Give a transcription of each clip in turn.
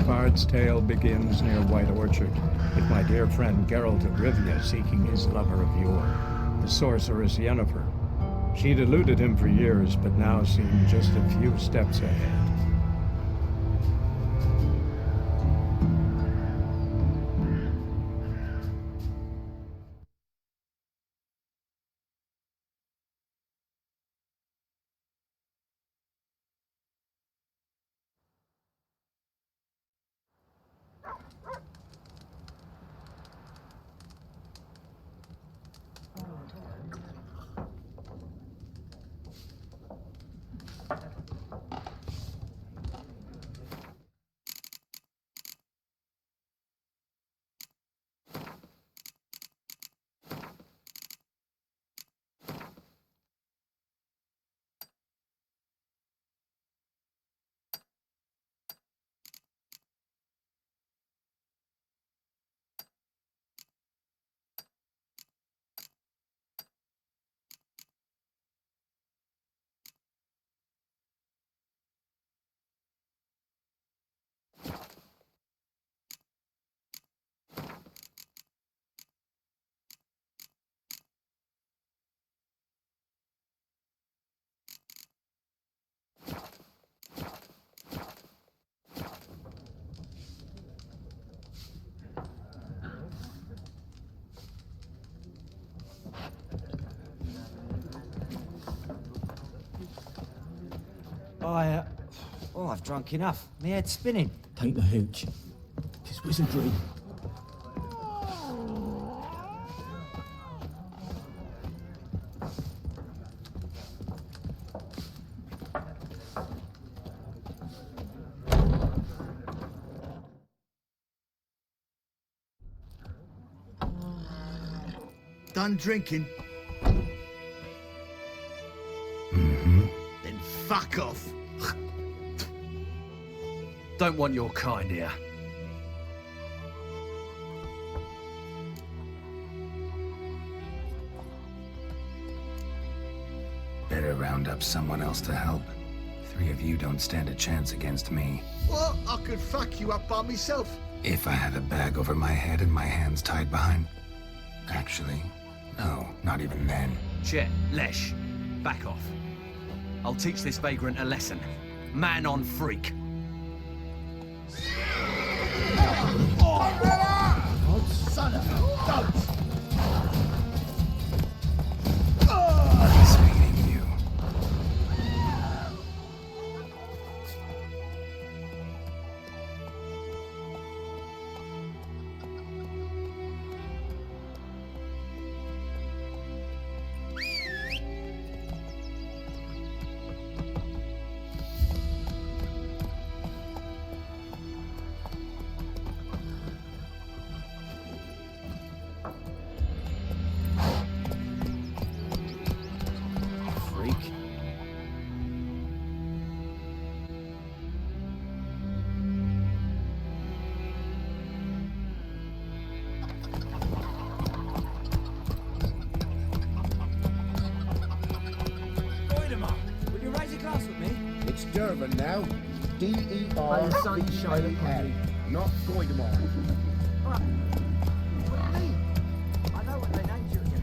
bard's tale begins near White Orchard, with my dear friend Geralt of Rivia seeking his lover of yore, the sorceress Yennefer. She'd eluded him for years, but now seemed just a few steps ahead. I've drunk enough. My head's spinning. Take the hooch. It's wizardry. Done drinking? Then fuck off. Don't want your kind here. Better round up someone else to help. 3 of you don't stand a chance against me. Well, I could fuck you up by myself. If I had a bag over my head and my hands tied behind... Actually, no, not even then. Chet, Lesh, back off. I'll teach this vagrant a lesson. Man on freak. Son of a goat! He's feeding you. Dervan now. D-E-R-V-A-N. Not Goidemar. What do you mean? I know what they named you as your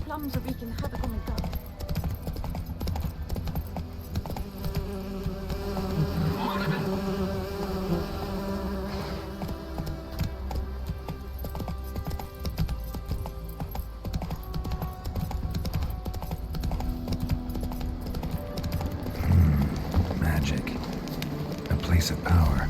Plums are wreaking havoc on the gut. Magic. A place of power.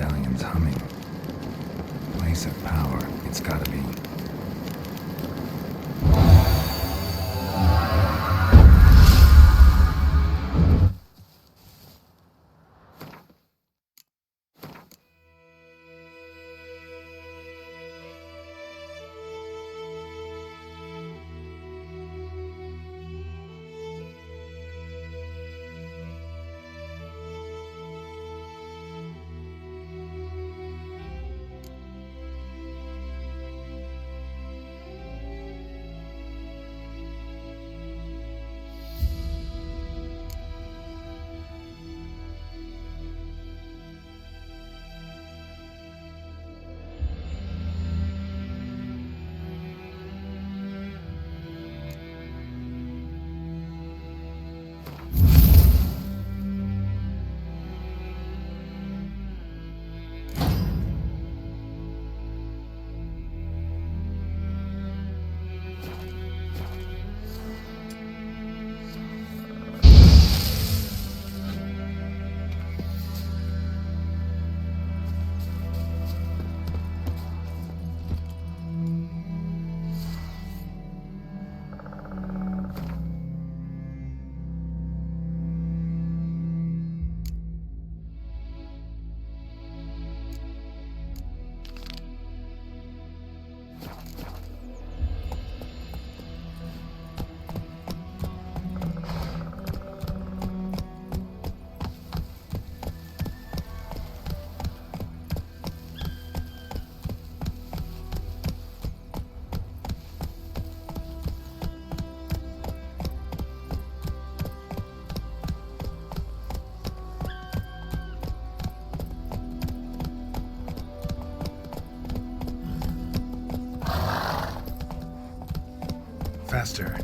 medallion's humming. Place of power, it's gotta be. Faster.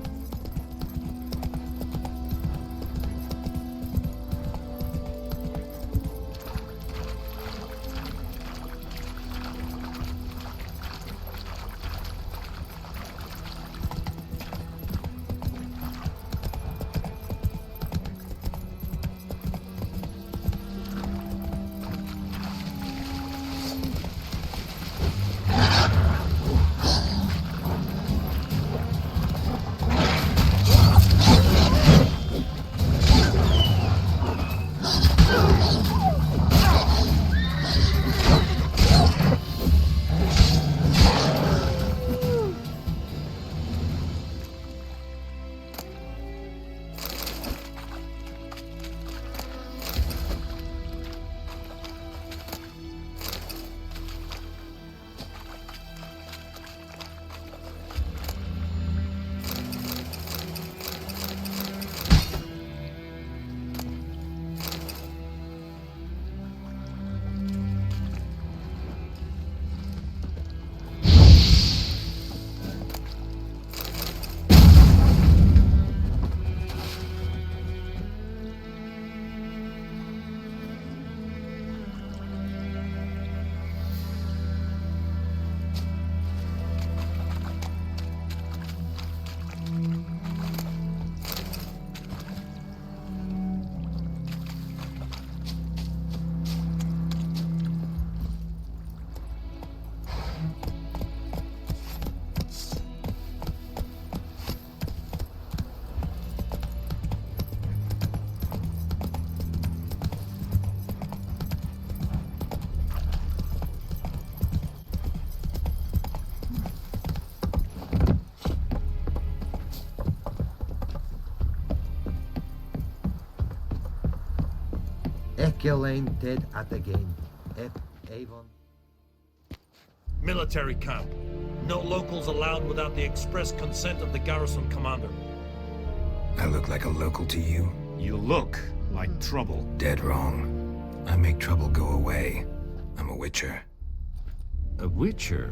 Ekelain dead at again. Avon. Military camp. No locals allowed without the express consent of the garrison commander. I look like a local to you? You look like trouble. Dead wrong. I make trouble go away. I'm a witcher. A witcher?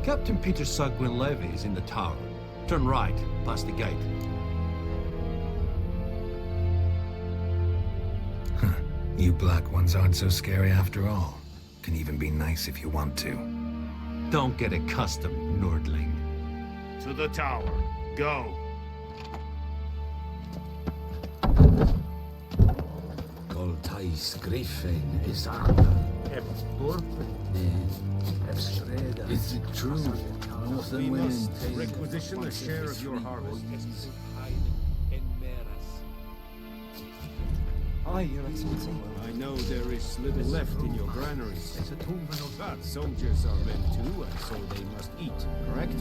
Captain Peter Sagwin Levy is in the tower. Turn right, past the gate. Huh. You black ones aren't so scary after all. Can even be nice if you want to. Don't get accustomed, Nordling. To the tower. Go. Gold Hais Griffin is under. Is it true? We must requisition a share of your harvest. Aye, Your Excellency. I know there is little left in your granaries, but soldiers are men too, and so they must eat, correct?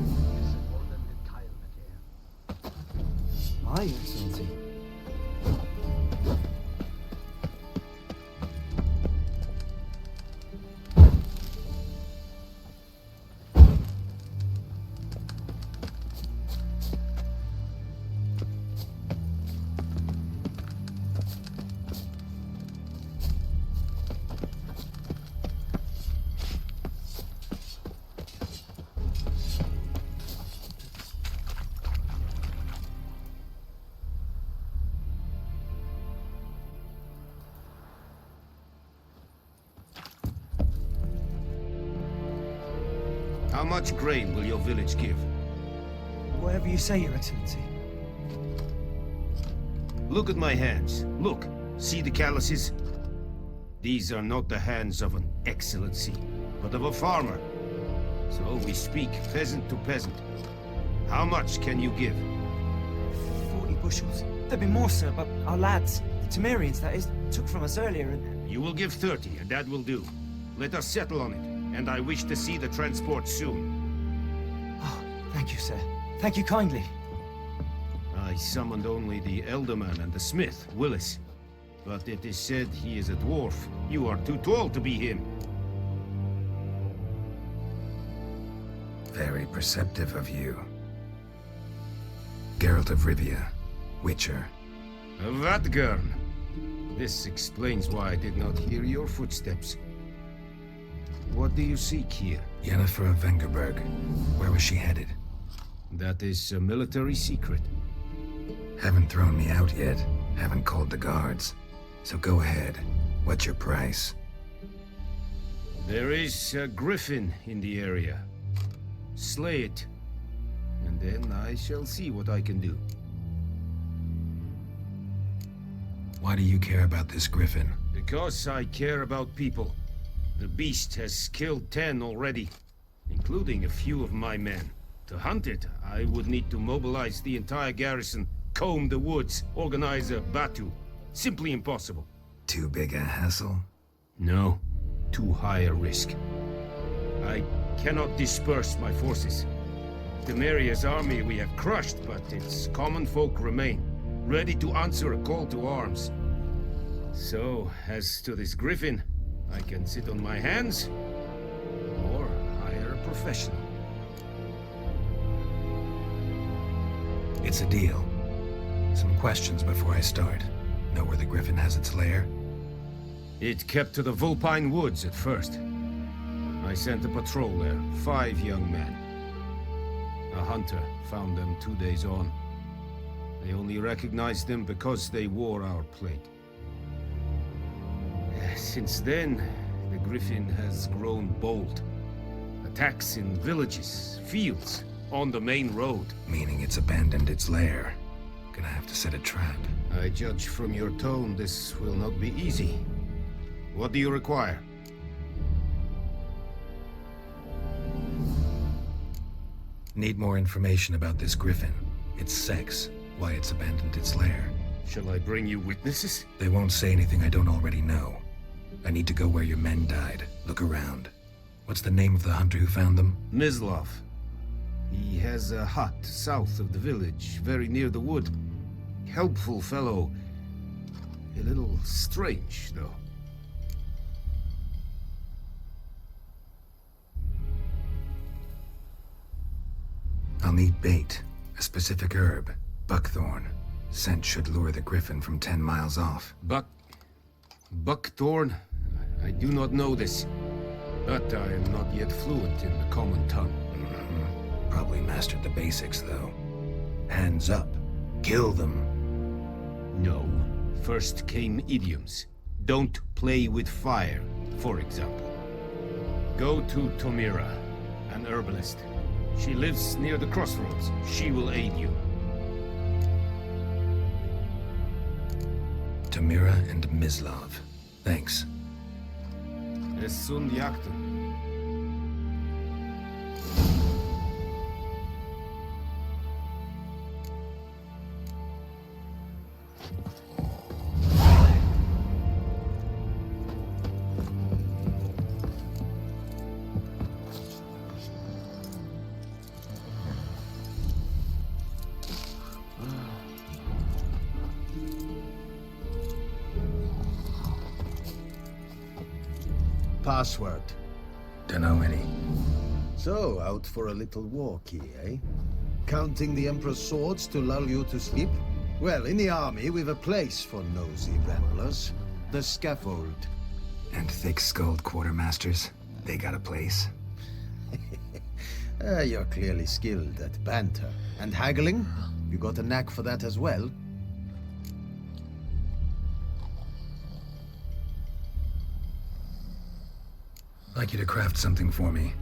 Aye, Your Excellency. How much grain will your village give? Whatever you say, Your Excellency. Look at my hands. Look. See the calluses? These are not the hands of an excellency, but of a farmer. So we speak peasant to peasant. How much can you give? 40 bushels. There'd be more, sir, but our lads, the Temerians, that is, took from us earlier and... You will give 30, and that will do. Let us settle on it, and I wish to see the transport soon. Oh, thank you, sir. Thank you kindly. I summoned only the Elderman and the smith, Willis. But it is said he is a dwarf. You are too tall to be him. Very perceptive of you. Geralt of Rivia, Witcher. Vatgern. This explains why I did not hear your footsteps. What do you seek here? Yennefer of Vengerberg. Where was she headed? That is a military secret. Haven't thrown me out yet. Haven't called the guards. So go ahead. What's your price? There is a griffin in the area. Slay it, and then I shall see what I can do. Why do you care about this griffin? Because I care about people. The beast has killed 10 already, including a few of my men. To hunt it, I would need to mobilize the entire garrison, comb the woods, organize a batu. Simply impossible. Too big a hassle? No, too high a risk. I cannot disperse my forces. Temeria's army we have crushed, but its common folk remain, ready to answer a call to arms. So, as to this griffin, I can sit on my hands, or hire a professional. It's a deal. Some questions before I start. Know where the griffin has its lair? It kept to the Vulpine Woods at first. I sent a patrol there, 5 young men. A hunter found them 2 days on. They only recognized them because they wore our plate. Since then, the griffin has grown bold. Attacks in villages, fields, on the main road. Meaning it's abandoned its lair. Gonna have to set a trap. I judge from your tone this will not be easy. What do you require? Need more information about this griffin. Its sex, why it's abandoned its lair. Shall I bring you witnesses? They won't say anything I don't already know. I need to go where your men died. Look around. What's the name of the hunter who found them? Mislav. He has a hut south of the village, very near the wood. Helpful fellow. A little strange, though. I'll need bait. A specific herb. Buckthorn. Scent should lure the griffin from 10 miles off. Buckthorn? I do not know this. But I am not yet fluent in the common tongue. Probably mastered the basics, though. Hands up. Kill them. No. First came idioms. Don't play with fire, for example. Go to Tomira, an herbalist. She lives near the crossroads. She will aid you. Tomira and Mislav. Thanks. Es sunt jagten. Password. Dunno any. So, out for a little walkie, eh? Counting the Emperor's swords to lull you to sleep? Well, in the army, we've a place for nosy ramblers. The scaffold. And thick-skulled quartermasters, they got a place. You're clearly skilled at banter. And haggling? You got a knack for that as well? I'd like you to craft something for me.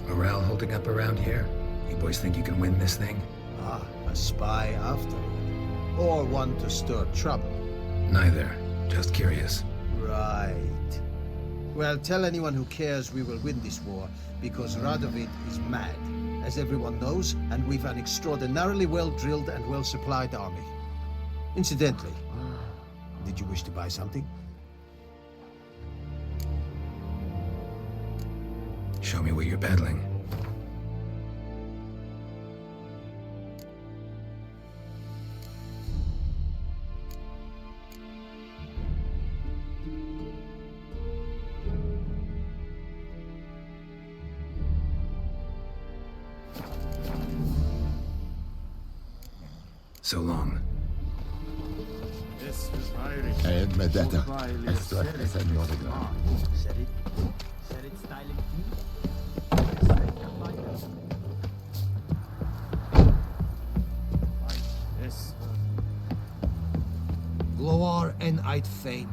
Morale holding up around here? You boys think you can win this thing? Ah, a spy after all. Or one to stir trouble. Neither. Just curious. Right. Well, tell anyone who cares we will win this war, because Radovid is mad, as everyone knows, and we've an extraordinarily well-drilled and well-supplied army. Incidentally, did you wish to buy something? Show me what you're peddling. So long. This is Irish. Ed Medetta. Esto es el Novigrad. Said it styling Yes. Gloar en Eid Fame.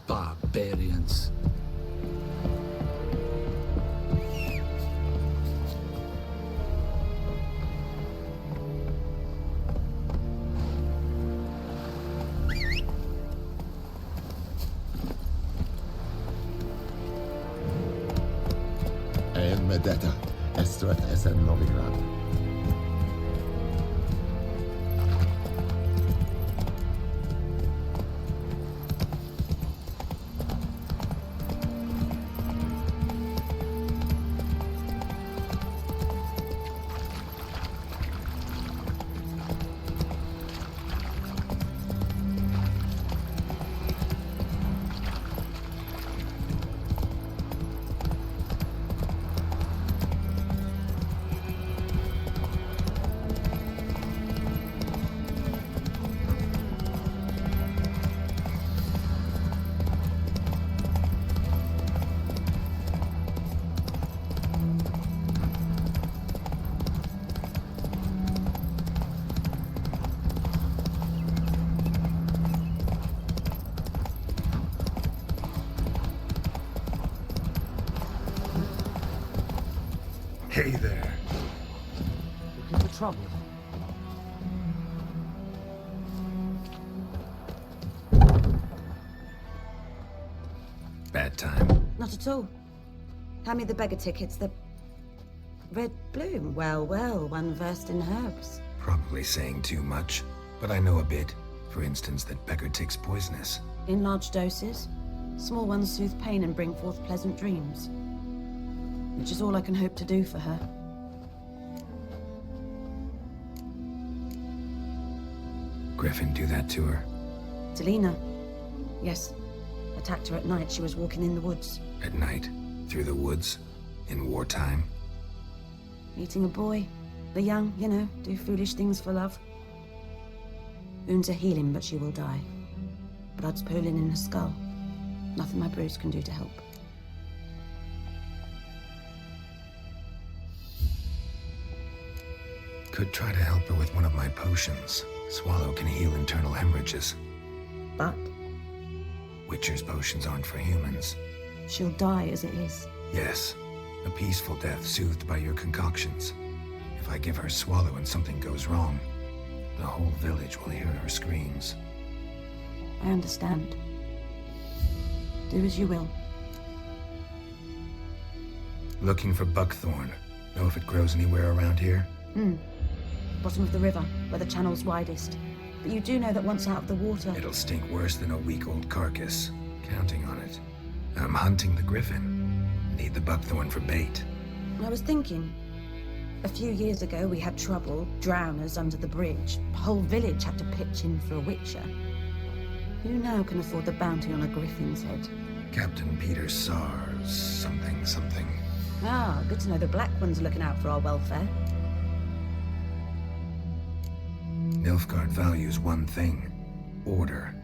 Barbarians. Medetta, Estret Essen Novigrad. Hey there. Looking for trouble? Bad time. Not at all. Hand me the beggar tickets, the red bloom. Well, well, one versed in herbs. Probably saying too much, but I know a bit. For instance, that beggar tick's poisonous. In large doses. Small ones soothe pain and bring forth pleasant dreams. Which is all I can hope to do for her. Griffin do that to her? Delina? Yes. Attacked her at night. She was walking in the woods. At night? Through the woods? In wartime? Meeting a boy. The young, you know, do foolish things for love. Wounds are healing, but she will die. Blood's pooling in her skull. Nothing my brews can do to help. Could try to help her with one of my potions. Swallow can heal internal hemorrhages. But Witcher's potions aren't for humans. she'll die as it is. Yes, a peaceful death soothed by your concoctions. If I give her Swallow and something goes wrong, the whole village will hear her screams. I understand. Do as you will. Looking for buckthorn. Know if it grows anywhere around here? Bottom of the river, where the channel's widest. But you do know that once out of the water... It'll stink worse than a week-old carcass. Counting on it. I'm hunting the griffin. Need the buckthorn for bait. I was thinking... A few years ago, we had trouble. Drowners under the bridge. The whole village had to pitch in for a witcher. Who now can afford the bounty on a griffin's head? Captain Peter Sars... something. Ah, good to know the Black One's looking out for our welfare. Nilfgaard values one thing. Order.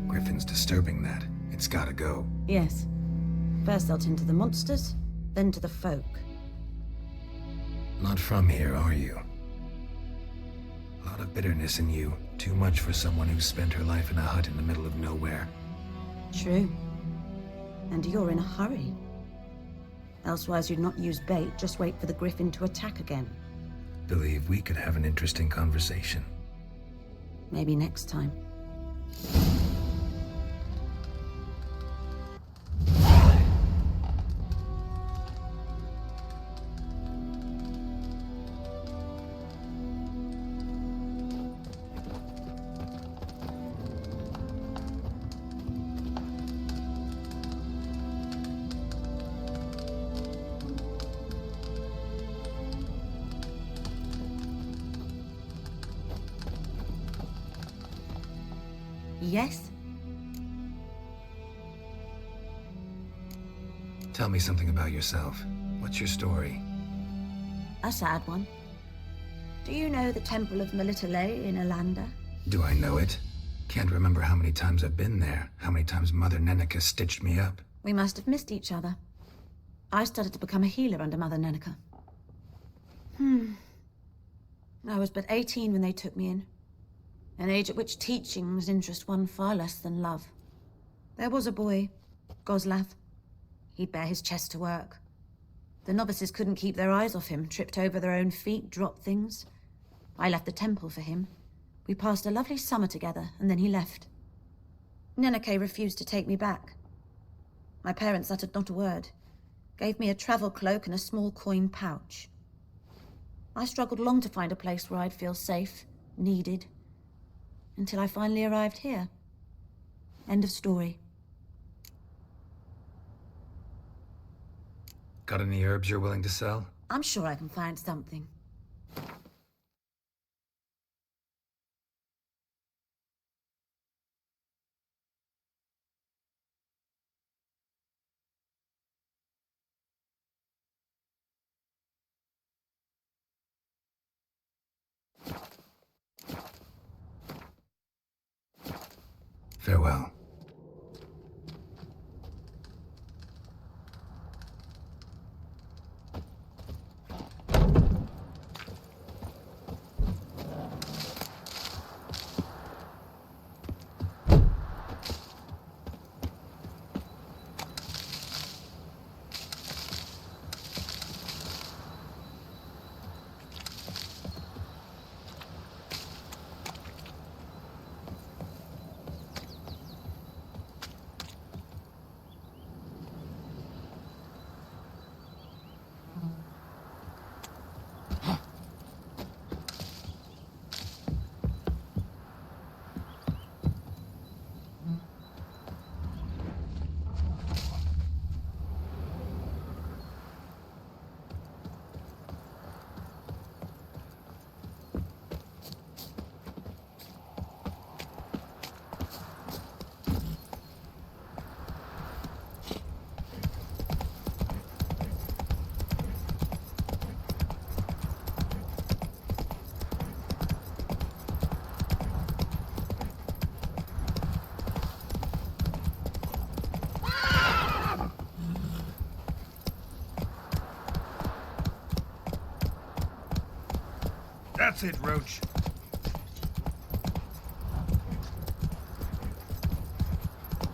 Griffin's disturbing that. It's gotta go. Yes. First they'll tend to the monsters, then to the folk. Not from here, are you? A lot of bitterness in you. Too much for someone who's spent her life in a hut in the middle of nowhere. True. And you're in a hurry. Elsewise you'd not use bait, just wait for the griffin to attack again. Believe we could have an interesting conversation. Maybe next time. Yes? Tell me something about yourself. What's your story? A sad one. Do you know the Temple of Melitele in Alanda? Do I know it? Can't remember how many times I've been there. How many times Mother Neneka stitched me up. We must have missed each other. I started to become a healer under Mother Neneka. I was but 18 when they took me in. An age at which teachings interest one far less than love. There was a boy, Goslav. He'd bare his chest to work. The novices couldn't keep their eyes off him, tripped over their own feet, dropped things. I left the temple for him. We passed a lovely summer together, and then he left. Neneke refused to take me back. My parents uttered not a word. Gave me a travel cloak and a small coin pouch. I struggled long to find a place where I'd feel safe, needed, until I finally arrived here. End of story. Got any herbs you're willing to sell? I'm sure I can find something. Farewell. That's it, Roach.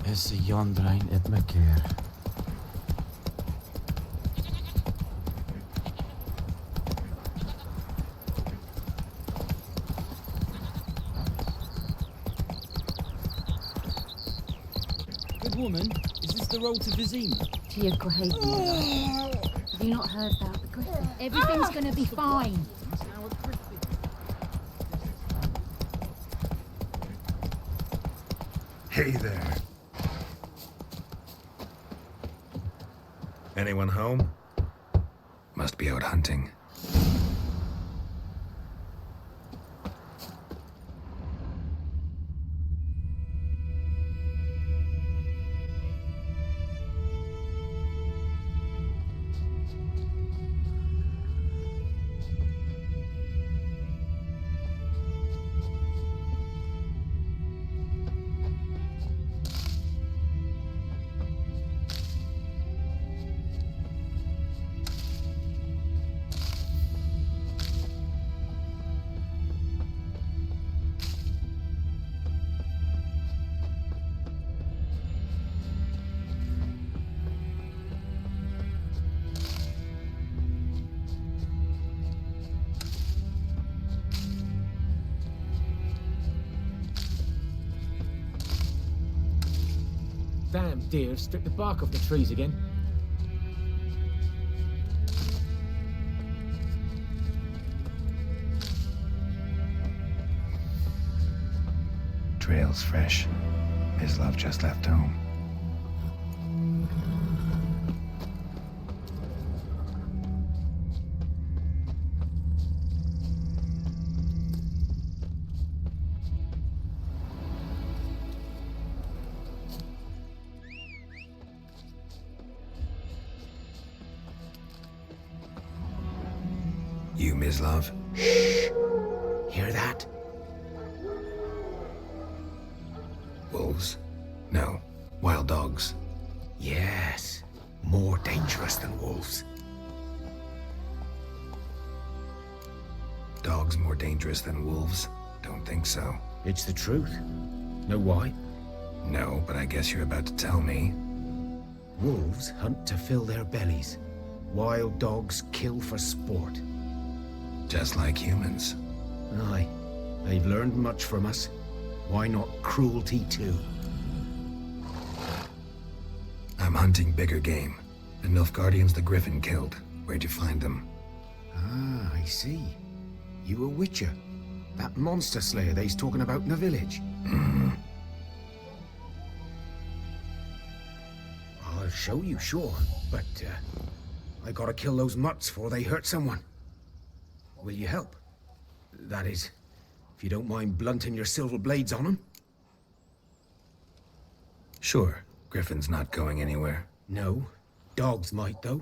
Is Jondrain et me keer. Good woman, is this the road to Vizima? To your grave, Have you not heard about the griffin? Everything's gonna be fine. Hey there. Anyone home? Must be out hunting. Damn deer stripped the bark off the trees again. Trail's fresh. His love just left home. You, Ms. Love? Shh! Hear that? Wolves? No. Wild dogs. Yes. More dangerous than wolves. Dogs more dangerous than wolves? Don't think so. It's the truth. Know why? No, but I guess you're about to tell me. Wolves hunt to fill their bellies. Wild dogs kill for sport. Just like humans. Aye. They've learned much from us. Why not cruelty too? I'm hunting bigger game. The Nilfgaardians the Griffin killed. Where'd you find them? Ah, I see. You a witcher. That monster slayer they's talking about in the village. I'll show you, sure. But, I gotta kill those mutts before they hurt someone. Will you help? That is, if you don't mind blunting your silver blades on them. Sure. Griffin's not going anywhere. No. Dogs might, though.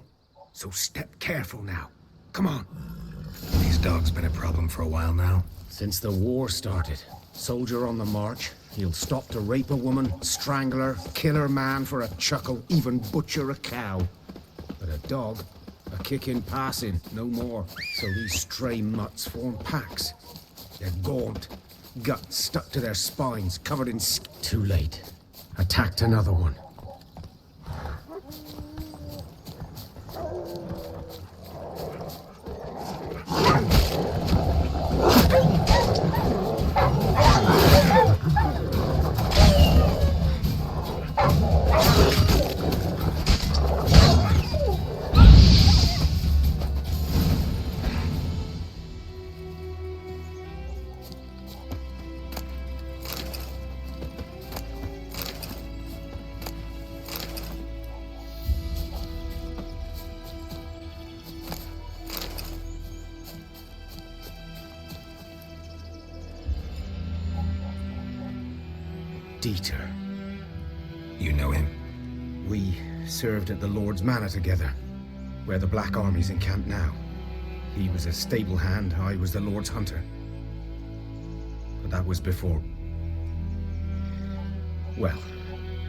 So step careful now. Come on. These dogs been a problem for a while now. Since the war started. Soldier on the march. He'll stop to rape a woman, strangle her, kill her man for a chuckle, even butcher a cow. But a dog, a kick in passing, no more. So these stray mutts form packs. They're gaunt, guts stuck to their spines, covered in Too late. Attacked another one. Dieter. You know him? We served at the Lord's Manor together, where the Black Army's encamped now. He was a stable hand, I was the Lord's hunter. But that was before... well,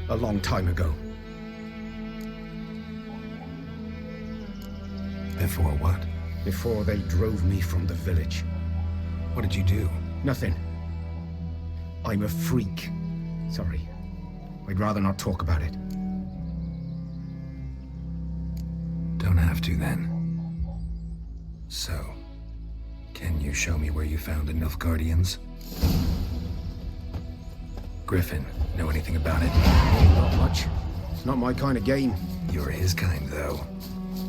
a long time ago. Before what? Before they drove me from the village. What did you do? Nothing. I'm a freak. Sorry. I'd rather not talk about it. Don't have to, then. So, can you show me where you found the Nilfgaardians? Griffin, know anything about it? Not much. It's not my kind of game. You're his kind, though.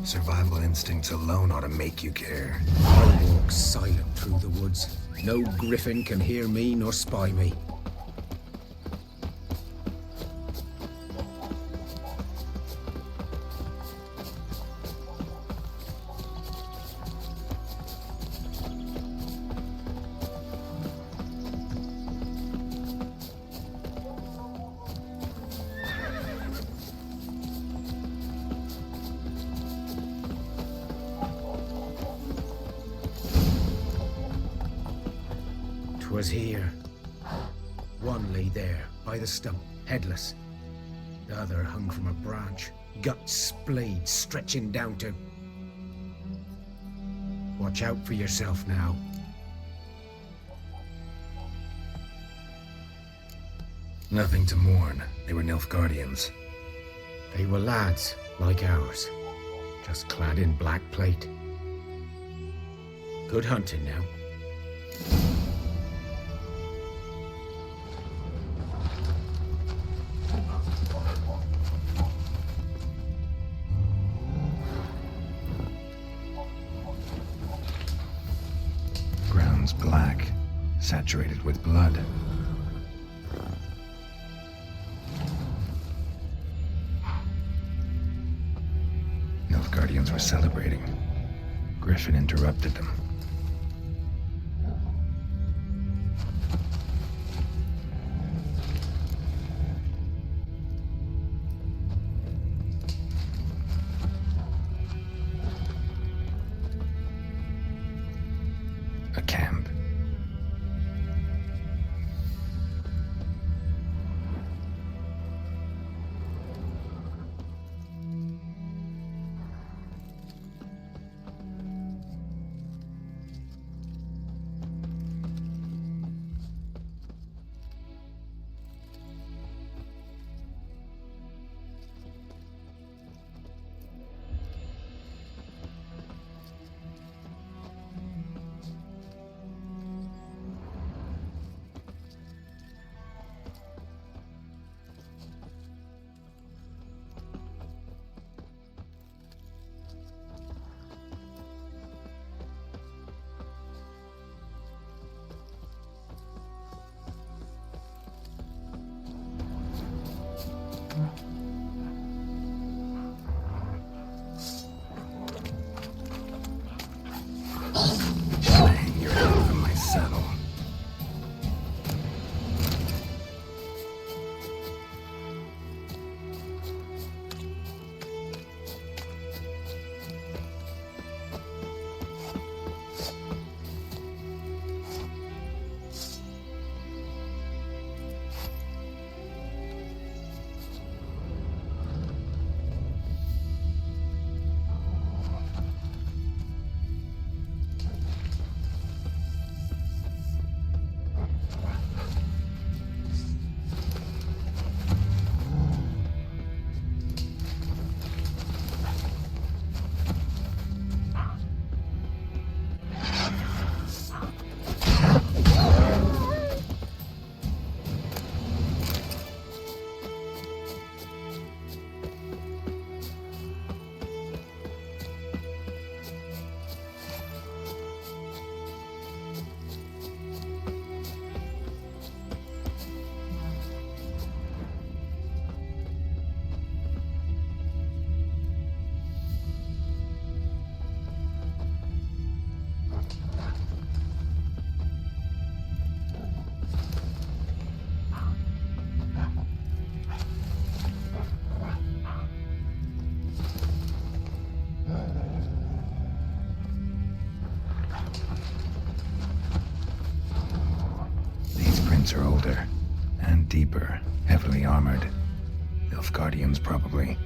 Survival instincts alone ought to make you care. I walk silent through the woods. No griffin can hear me nor spy me. Was here. One lay there, by the stump, headless. The other hung from a branch, guts splayed, stretching down to... Watch out for yourself now. Nothing to mourn. They were Nilfgaardians. They were lads, like ours, just clad in black plate. Good hunting now. Black, saturated with blood. Nilfgaardians were celebrating. Griffin interrupted them. A camp. Hang your head from my saddle. Are older and deeper, heavily armored. Nilfgaardians, probably.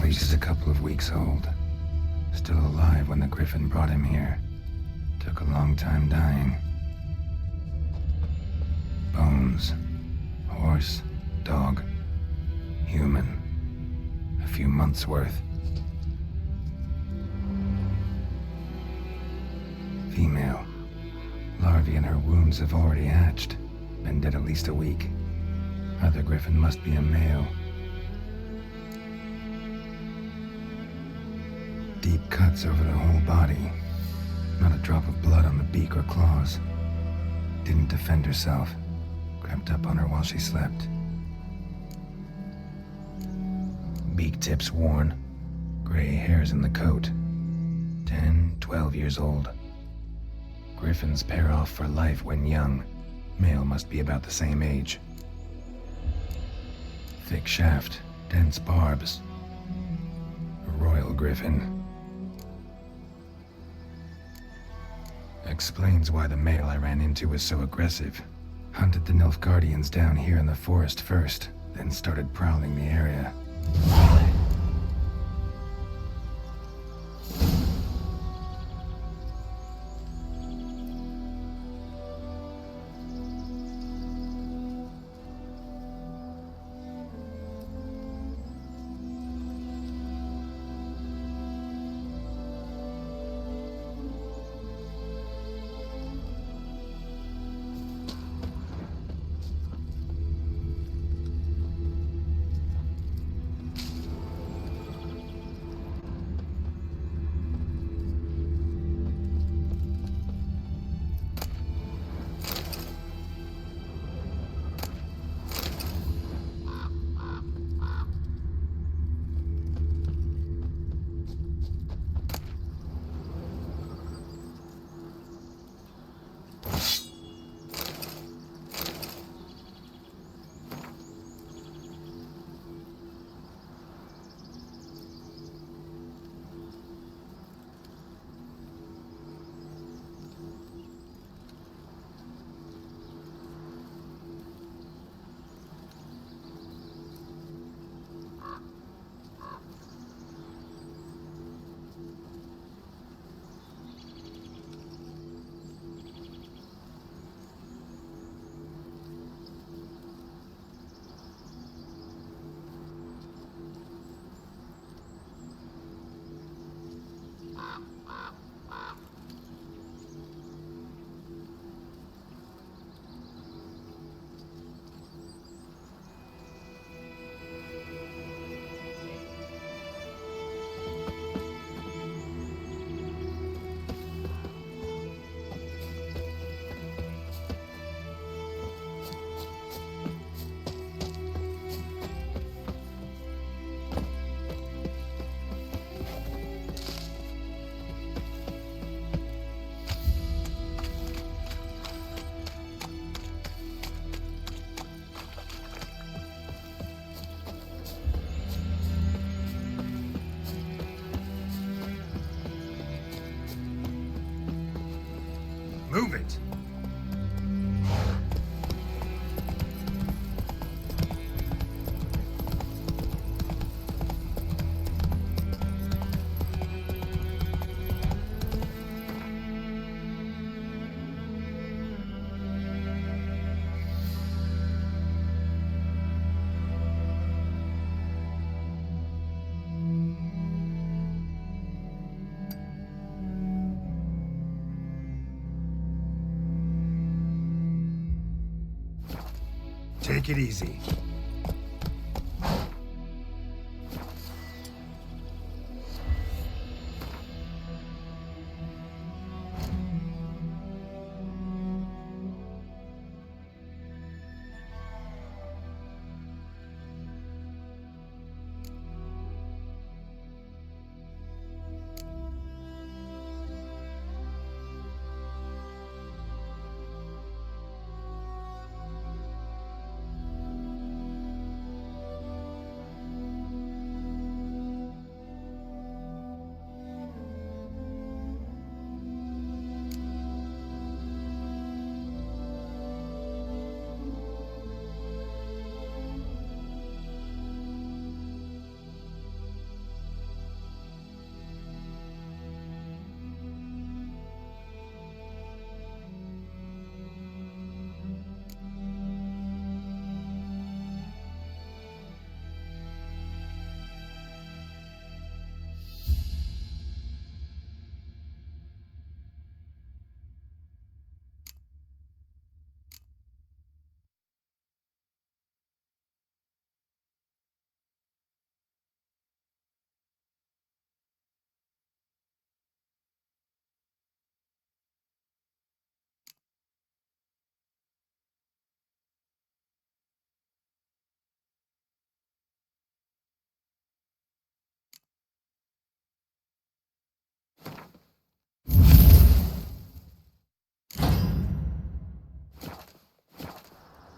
He's a couple of weeks old. Still alive when the griffin brought him here. Took a long time dying. Bones. Horse. Dog. Human. A few months' worth. Female. Larvae in her wounds have already hatched. Been dead at least a week. Other griffin must be a male. Deep cuts over the whole body. Not a drop of blood on the beak or claws. Didn't defend herself. Crept up on her while she slept. Beak tips worn. Gray hairs in the coat. 10, 12 years old. Griffins pair off for life when young. Male must be about the same age. Thick shaft, dense barbs. A royal griffin. Explains why the male I ran into was so aggressive. Hunted the Nilfgaardians down here in the forest first, then started prowling the area. Take it easy.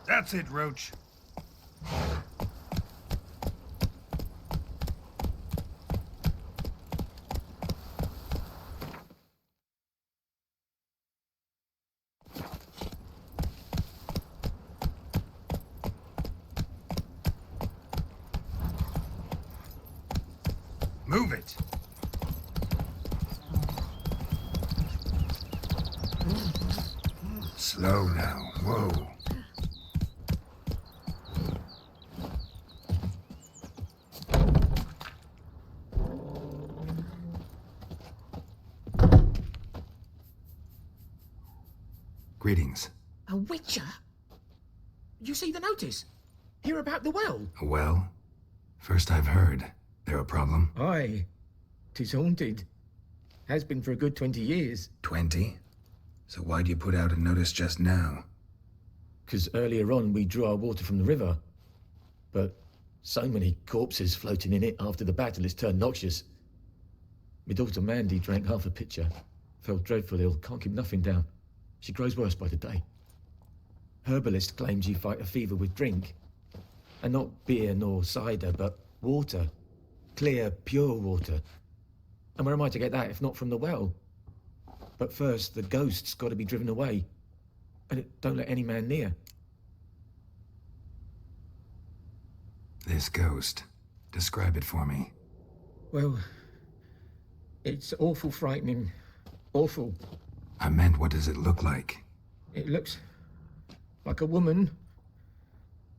That's it, Roach. Move it. Slow now. Whoa. Greetings. A witcher? You see the notice? Hear about the well? A well? First I've heard. There a problem? Aye. 'Tis haunted. Has been for a good 20 years. 20? So why'd you put out a notice just now? 'Cause earlier on we drew our water from the river. But so many corpses floating in it after the battle it's turned noxious. My daughter Mandy drank half a pitcher. Fell dreadful ill, can't keep nothing down. She grows worse by the day. Herbalist claims you fight a fever with drink. And not beer nor cider, but water. Clear, pure water. And where am I to get that if not from the well? But first, the ghost's got to be driven away. And it don't let any man near. This ghost. Describe it for me. Well, it's awful frightening. Awful. I meant, what does it look like? It looks like a woman,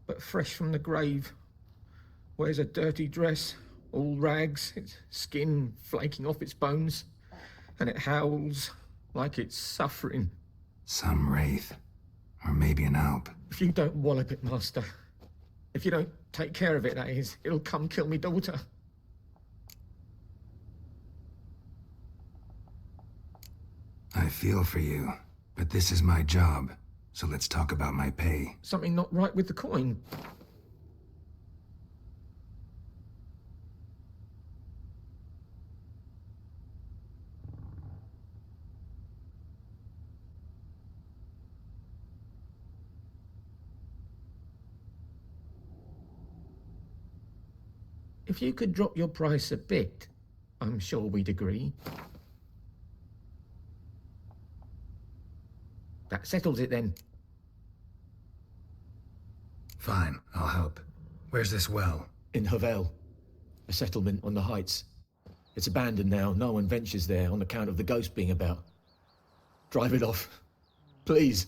but fresh from the grave. Wears a dirty dress, all rags, its skin flaking off its bones, and it howls like it's suffering. Some wraith. Or maybe an alp. If you don't wallop it, Master, if you don't take care of it, that is, it'll come kill me daughter. I feel for you, but this is my job, so let's talk about my pay. Something not right with the coin. If you could drop your price a bit, I'm sure we'd agree. That settles it then. Fine, I'll help. Where's this well? In Havel, a settlement on the heights. It's abandoned now. No one ventures there on account of the ghost being about. Drive it off, please.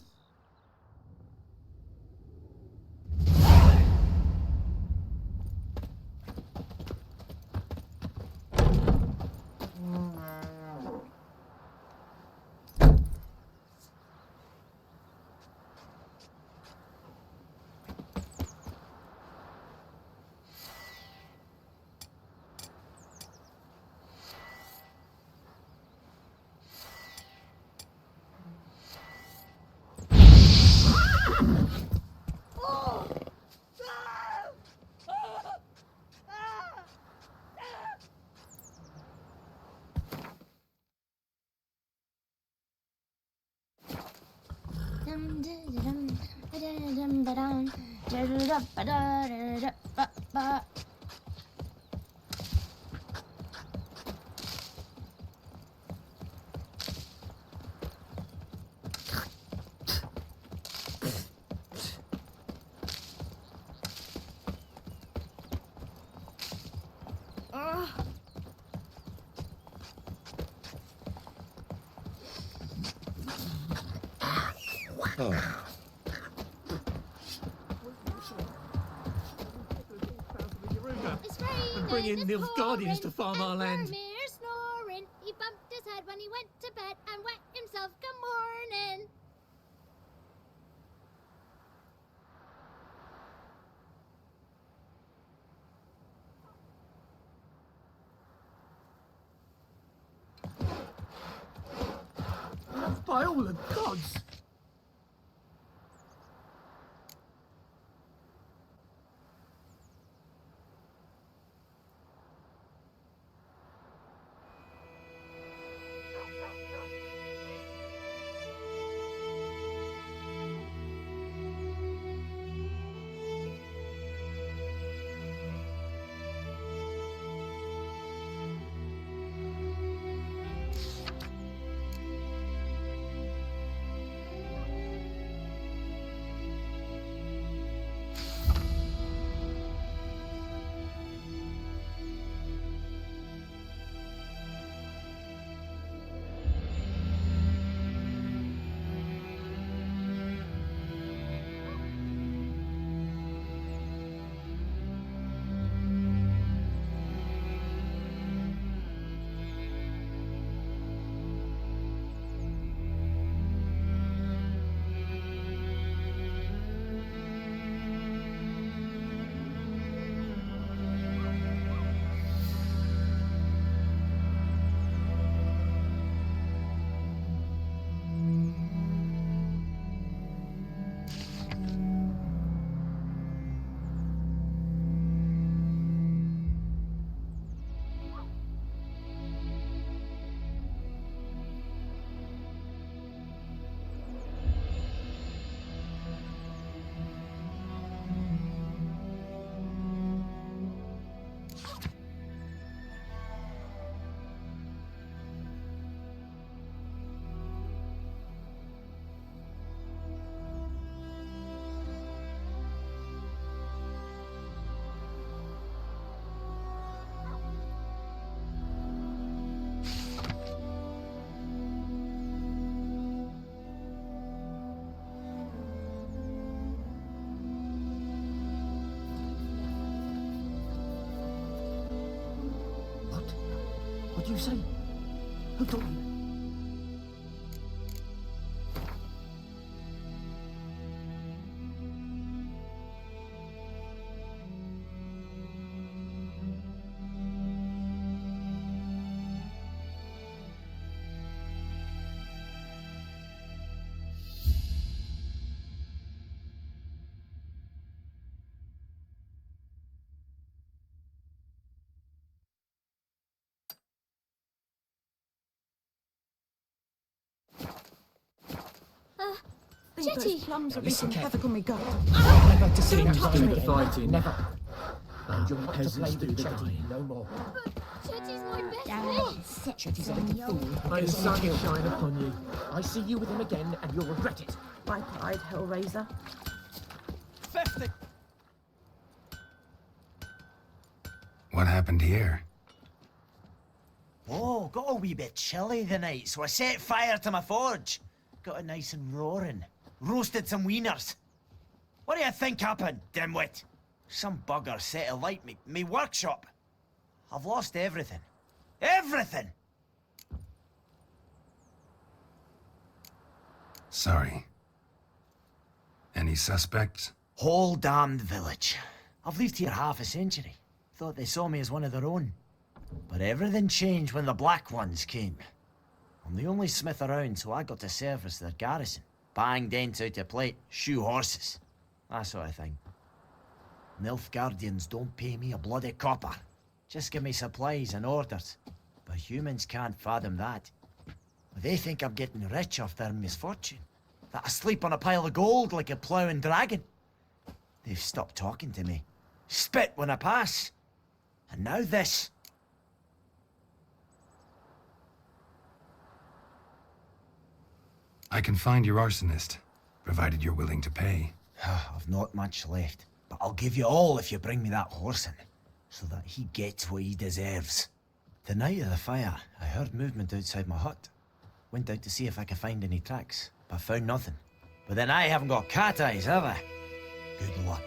Bring in the Guardians to farm our land. Snoring. He bumped his head when he went to bed and wet himself. Good morning. By all the gods! What do you say? Who told you? Those plums are wreaking havoc on me garden. Never to see him do the fighting. Never. And you're not to Peasants play do with the Chetty dying. no more. Chetty's my best friend. Chetty's a little fool. May the sun shine upon you. I see you with him again, and you'll regret it. My pride, Hellraiser. 50. What happened here? Oh, got a wee bit chilly the night, so I set fire to my forge. Got it nice and roaring. Roasted some wieners. What do you think happened, dimwit? Some bugger set alight me workshop. I've lost everything. Everything! Sorry. Any suspects? Whole damned village. I've lived here half a century. Thought they saw me as one of their own. But everything changed when the Black Ones came. I'm the only smith around, so I got to service their garrison. Bang dents out of plate, shoe horses. That sort of thing. Nilfgaardians don't pay me a bloody copper. Just give me supplies and orders. But humans can't fathom that. They think I'm getting rich off their misfortune. that I sleep on a pile of gold like a ploughing dragon. They've stopped talking to me. Spit when I pass. And now this. I can find your arsonist, provided you're willing to pay. I've not much left, but I'll give you all if you bring me that horse in, so that he gets what he deserves. The night of the fire, I heard movement outside my hut. Went out to see if I could find any tracks, but found nothing. But then I haven't got cat eyes, have I? Good luck.